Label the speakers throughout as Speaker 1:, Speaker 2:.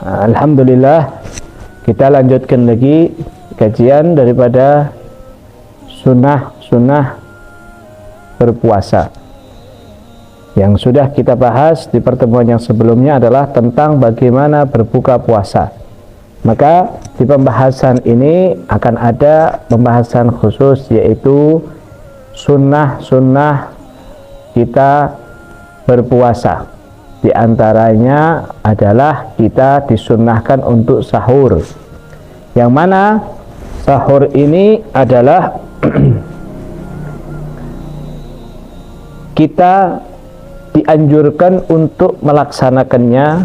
Speaker 1: Alhamdulillah, kita lanjutkan lagi kajian daripada sunnah berpuasa. Yang sudah kita bahas di pertemuan yang sebelumnya adalah tentang bagaimana berbuka puasa. Maka di pembahasan ini akan ada pembahasan khusus, yaitu sunnah kita berpuasa. Di antaranya adalah kita disunnahkan untuk sahur, yang mana sahur ini adalah kita dianjurkan untuk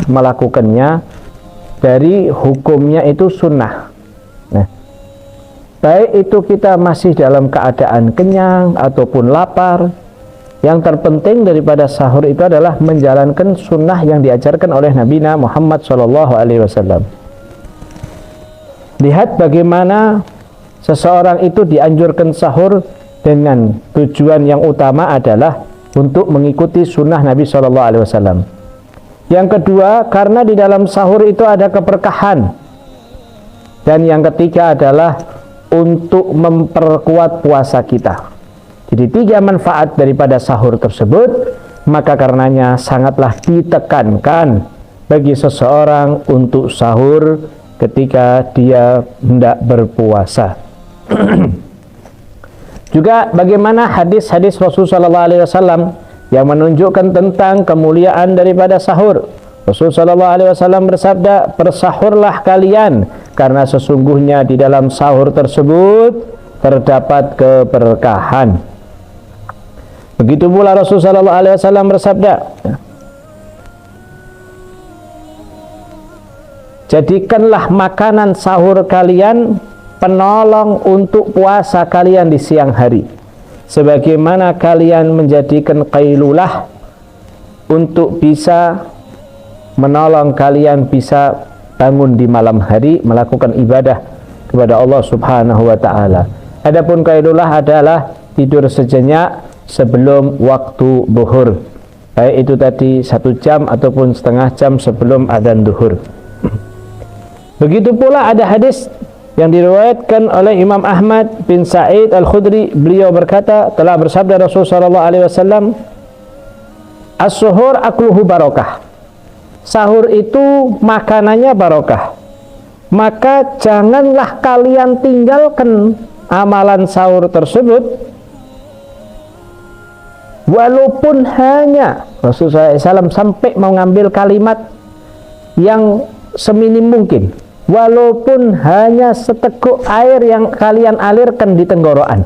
Speaker 1: melakukannya dari hukumnya itu sunnah. Nah, baik itu kita masih dalam keadaan kenyang ataupun lapar, yang terpenting daripada sahur itu adalah menjalankan sunnah yang diajarkan oleh Nabi Muhammad SAW. Lihat bagaimana seseorang itu dianjurkan sahur dengan tujuan yang utama adalah untuk mengikuti sunnah Nabi SAW. Yang kedua, karena di dalam sahur itu ada keberkahan. Dan yang ketiga adalah untuk memperkuat puasa kita. Jadi 3 manfaat daripada sahur tersebut, maka karenanya sangatlah ditekankan bagi seseorang untuk sahur ketika dia hendak berpuasa. Juga bagaimana hadis-hadis Rasulullah SAW yang menunjukkan tentang kemuliaan daripada sahur. Rasulullah SAW bersabda, "Bersahurlah kalian, karena sesungguhnya di dalam sahur tersebut terdapat keberkahan." Begitu pula Rasulullah SAW bersabda, "Jadikanlah makanan sahur kalian penolong untuk puasa kalian di siang hari, sebagaimana kalian menjadikan qailulah untuk bisa menolong kalian bisa bangun di malam hari melakukan ibadah kepada Allah Subhanahu wa taala. Adapun qailulah adalah tidur sejenak sebelum waktu zuhur, baik itu tadi 1 jam ataupun setengah jam sebelum adzan zuhur." Begitu pula ada hadis yang diriwayatkan oleh Imam Ahmad bin Sa'id Al-Khudri, beliau berkata, telah bersabda Rasulullah SAW, "As-suhur akluhu barakah." Sahur itu makanannya barakah. Maka janganlah kalian tinggalkan amalan sahur tersebut, walaupun hanya, Rasulullah SAW sampai mengambil kalimat yang seminim mungkin, walaupun hanya seteguk air yang kalian alirkan di tenggorokan.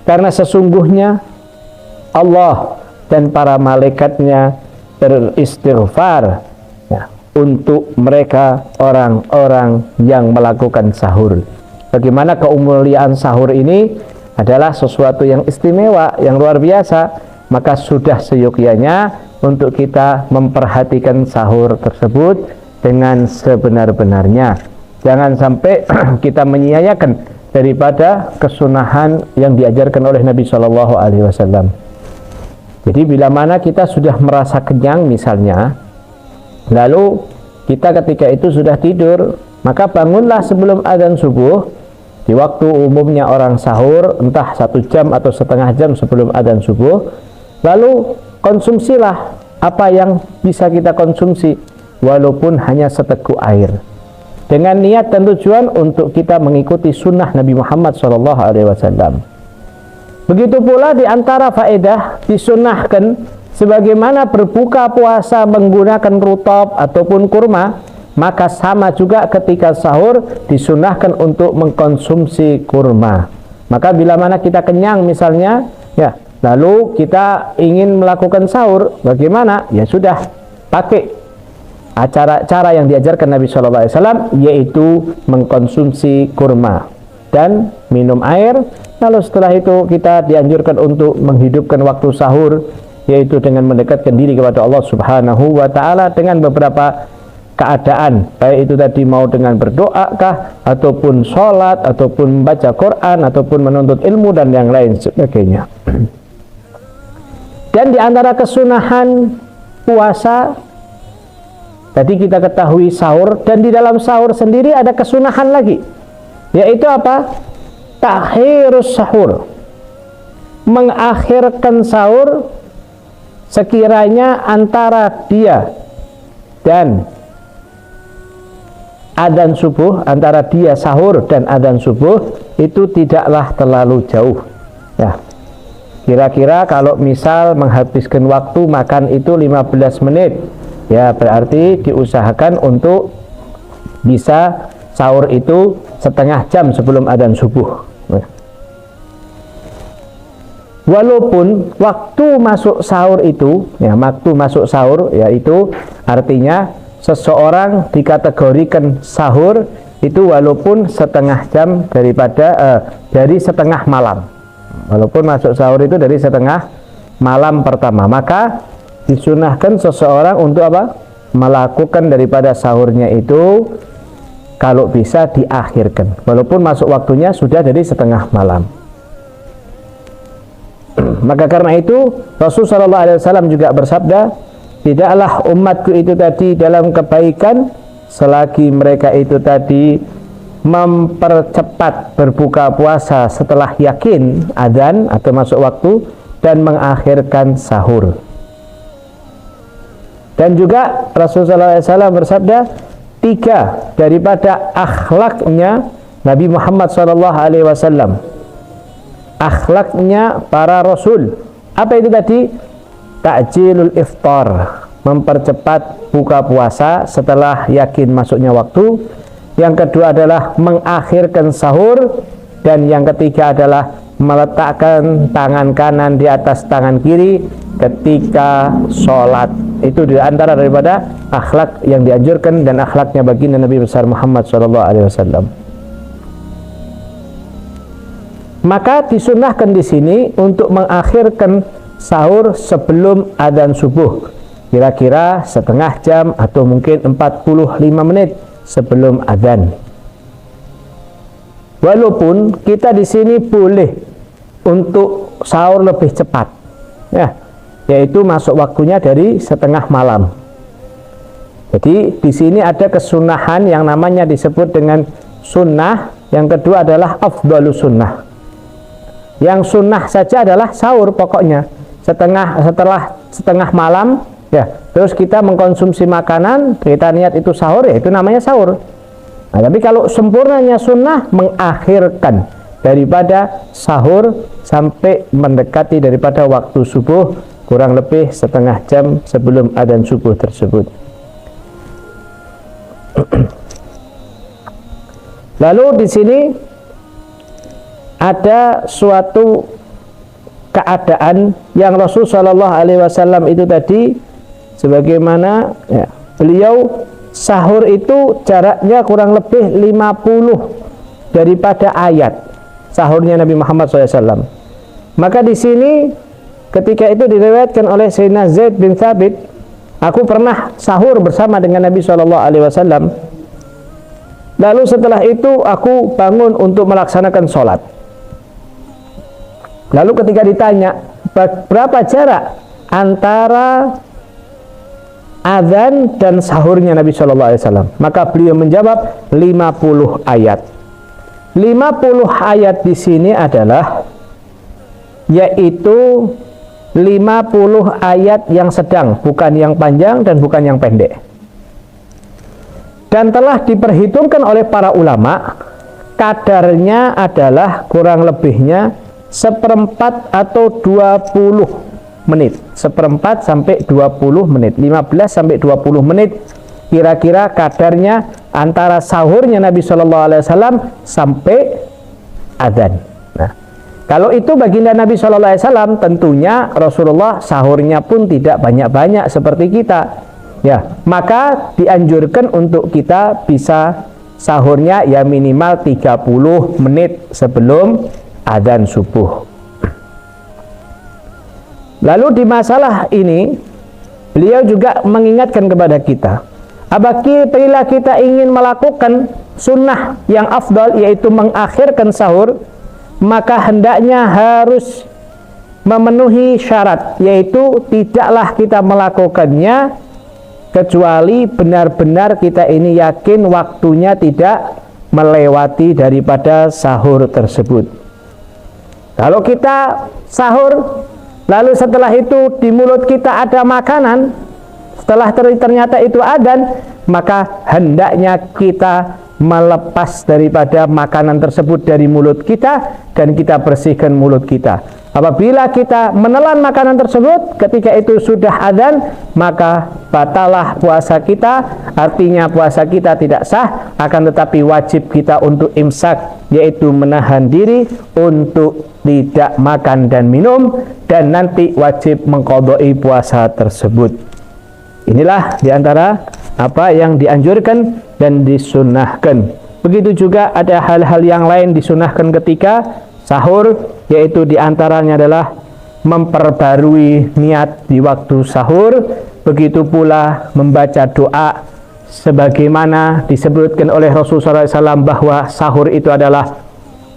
Speaker 1: Karena sesungguhnya Allah dan para malaikatnya beristighfar untuk mereka orang-orang yang melakukan sahur. Bagaimana kemuliaan sahur ini adalah sesuatu yang istimewa, yang luar biasa, maka sudah seyogyanya untuk kita memperhatikan sahur tersebut dengan sebenar-benarnya. Jangan sampai kita menyia-nyiakan daripada kesunahan yang diajarkan oleh Nabi SAW. Jadi bila mana kita sudah merasa kenyang misalnya, lalu kita ketika itu sudah tidur, maka bangunlah sebelum adzan subuh. Di waktu umumnya orang sahur, entah 1 jam atau setengah jam sebelum adzan subuh, lalu konsumsilah apa yang bisa kita konsumsi, walaupun hanya seteguk air, dengan niat dan tujuan untuk kita mengikuti sunnah Nabi Muhammad SAW. Begitu pula di antara faedah disunnahkan sebagaimana berbuka puasa menggunakan rutab ataupun kurma, maka sama juga ketika sahur disunnahkan untuk mengkonsumsi kurma. Maka bila mana kita kenyang misalnya, ya, lalu kita ingin melakukan sahur, bagaimana? Ya sudah, pakai cara yang diajarkan Nabi SAW, yaitu mengkonsumsi kurma dan minum air. Lalu setelah itu kita dianjurkan untuk menghidupkan waktu sahur, yaitu dengan mendekatkan diri kepada Allah Subhanahu wa ta'ala dengan beberapa keadaan, baik itu tadi mau dengan berdoa kah, ataupun sholat, ataupun membaca Quran, ataupun menuntut ilmu dan yang lain sebagainya. Dan di antara kesunahan puasa Tadi kita ketahui sahur, dan di dalam sahur sendiri ada kesunahan lagi, yaitu apa? Takhirus sahur, mengakhirkan sahur sekiranya antara dia dan adzan subuh, antara dia sahur dan adzan subuh itu tidaklah terlalu jauh. Ya, kira-kira kalau misal menghabiskan waktu makan itu 15 menit, ya berarti diusahakan untuk bisa sahur itu setengah jam sebelum adzan subuh. Walaupun waktu masuk sahur itu, ya waktu masuk sahur yaitu artinya seseorang dikategorikan sahur itu walaupun setengah jam dari setengah malam. Walaupun masuk sahur itu dari setengah malam pertama, maka disunahkan seseorang untuk apa? Melakukan daripada sahurnya itu kalau bisa diakhirkan, walaupun masuk waktunya sudah dari setengah malam. Maka karena itu Rasulullah SAW juga bersabda, tidaklah umatku itu tadi dalam kebaikan selagi mereka itu tadi mempercepat berbuka puasa setelah yakin adzan atau masuk waktu dan mengakhirkan sahur. Dan juga Rasulullah SAW bersabda, 3 daripada akhlaknya Nabi Muhammad SAW, akhlaknya para Rasul, apa itu tadi? Ta'jilul iftar, mempercepat buka puasa setelah yakin masuknya waktu. Yang kedua adalah mengakhirkan sahur. Dan yang ketiga adalah meletakkan tangan kanan di atas tangan kiri ketika sholat. Itu di antara daripada akhlak yang dianjurkan dan akhlaknya baginda Nabi besar Muhammad SAW. Maka disunahkan di sini untuk mengakhirkan sahur sebelum adzan subuh, kira-kira setengah jam atau mungkin 45 menit sebelum adzan. Walaupun kita di sini boleh untuk sahur lebih cepat, ya, yaitu masuk waktunya dari setengah malam. Jadi di sini ada kesunahan yang namanya disebut dengan sunnah. Yang kedua adalah afdhalus sunnah. Yang sunnah saja adalah sahur pokoknya setelah setengah malam, ya. Terus kita mengkonsumsi makanan, kita niat itu sahur, ya itu namanya sahur. Nah, tapi kalau sempurnanya sunnah mengakhirkan daripada sahur sampai mendekati daripada waktu subuh, kurang lebih setengah jam sebelum adzan subuh tersebut. Lalu di sini ada suatu keadaan yang Rasul Shallallahu Alaihi Wasallam itu tadi, sebagaimana ya, beliau sahur itu jaraknya kurang lebih 50 daripada ayat sahurnya Nabi Muhammad SAW. Maka di sini ketika itu diriwayatkan oleh Sayyidina Zaid bin Thabit, aku pernah sahur bersama dengan Nabi Shallallahu Alaihi Wasallam. Lalu setelah itu aku bangun untuk melaksanakan sholat. Lalu ketika ditanya berapa jarak antara adzan dan sahurnya Nabi Shallallahu Alaihi Wasallam, maka beliau menjawab 50 ayat. 50 ayat di sini adalah yaitu 50 ayat yang sedang, bukan yang panjang dan bukan yang pendek. Dan telah diperhitungkan oleh para ulama, kadarnya adalah kurang lebihnya seperempat atau 20 menit, seperempat sampai 20 menit, 15 sampai 20 menit kira-kira kadarnya antara sahurnya Nabi Shallallahu Alaihi Wasallam sampai adzan. Nah, kalau itu baginda Nabi Shallallahu Alaihi Wasallam, tentunya Rasulullah sahurnya pun tidak banyak-banyak seperti kita, ya. Maka dianjurkan untuk kita bisa sahurnya ya minimal 30 menit sebelum adzan subuh. Lalu di masalah ini beliau juga mengingatkan kepada kita, apabila kita ingin melakukan sunnah yang afdal, yaitu mengakhirkan sahur, maka hendaknya harus memenuhi syarat, yaitu tidaklah kita melakukannya kecuali benar-benar kita ini yakin waktunya tidak melewati daripada sahur tersebut. Kalau kita sahur, lalu setelah itu di mulut kita ada makanan, setelah ternyata itu adzan, maka hendaknya kita melepas daripada makanan tersebut dari mulut kita dan kita bersihkan mulut kita. Apabila kita menelan makanan tersebut ketika itu sudah adzan, maka batalah puasa kita, artinya puasa kita tidak sah, akan tetapi wajib kita untuk imsak, yaitu menahan diri untuk tidak makan dan minum, dan nanti wajib mengqadai puasa tersebut. Inilah diantara apa yang dianjurkan dan disunnahkan. Begitu juga ada hal-hal yang lain disunnahkan ketika sahur, yaitu diantaranya adalah memperbarui niat di waktu sahur, begitu pula membaca doa sebagaimana disebutkan oleh Rasulullah SAW bahwa sahur itu adalah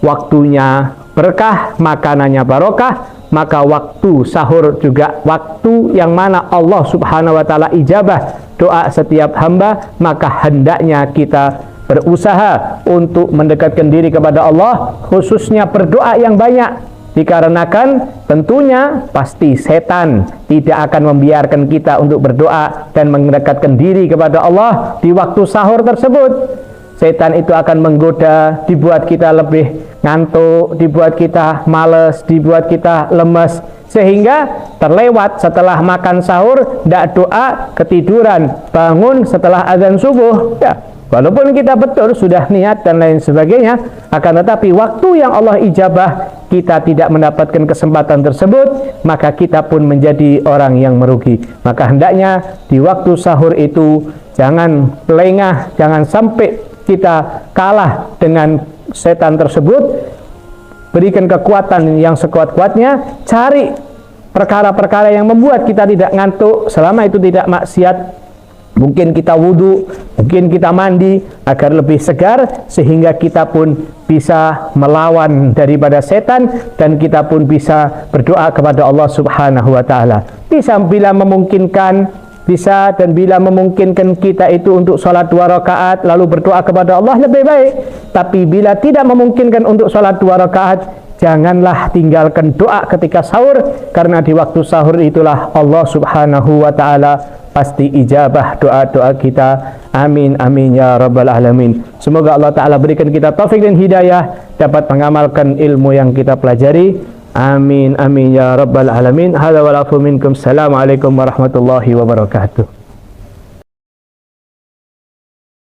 Speaker 1: waktunya berkah, makanannya barokah, maka waktu sahur juga waktu yang mana Allah Subhanahu wa Ta'ala ijabah doa setiap hamba, maka hendaknya kita berusaha untuk mendekatkan diri kepada Allah, khususnya berdoa yang banyak, dikarenakan tentunya pasti setan tidak akan membiarkan kita untuk berdoa dan mendekatkan diri kepada Allah di waktu sahur tersebut. Setan itu akan menggoda, dibuat kita lebih ngantuk, dibuat kita males, dibuat kita lemes, sehingga terlewat setelah makan sahur, tidak doa, ketiduran, bangun setelah azan subuh. Ya, walaupun kita betul sudah niat dan lain sebagainya, akan tetapi waktu yang Allah ijabah kita tidak mendapatkan kesempatan tersebut, maka kita pun menjadi orang yang merugi. Maka hendaknya di waktu sahur itu jangan lengah, jangan sampai kita kalah dengan setan tersebut. Berikan kekuatan yang sekuat-kuatnya, cari perkara-perkara yang membuat kita tidak ngantuk selama itu tidak maksiat. Mungkin kita wudhu, mungkin kita mandi agar lebih segar, sehingga kita pun bisa melawan daripada setan dan kita pun bisa berdoa kepada Allah Subhanahu wa Ta'ala. Bisa bila memungkinkan, bisa dan bila memungkinkan kita itu untuk sholat 2 rakaat lalu berdoa kepada Allah lebih baik. Tapi bila tidak memungkinkan untuk sholat 2 rakaat, janganlah tinggalkan doa ketika sahur, karena di waktu sahur itulah Allah Subhanahu wa Ta'ala pasti ijabah doa-doa kita. Amin amin ya rabbal alamin. Semoga Allah Ta'ala berikan kita taufik dan hidayah, dapat mengamalkan ilmu yang kita pelajari. Amin amin ya rabbal alamin. Hadza wal afu minkum. Assalamualaikum warahmatullahi wabarakatuh.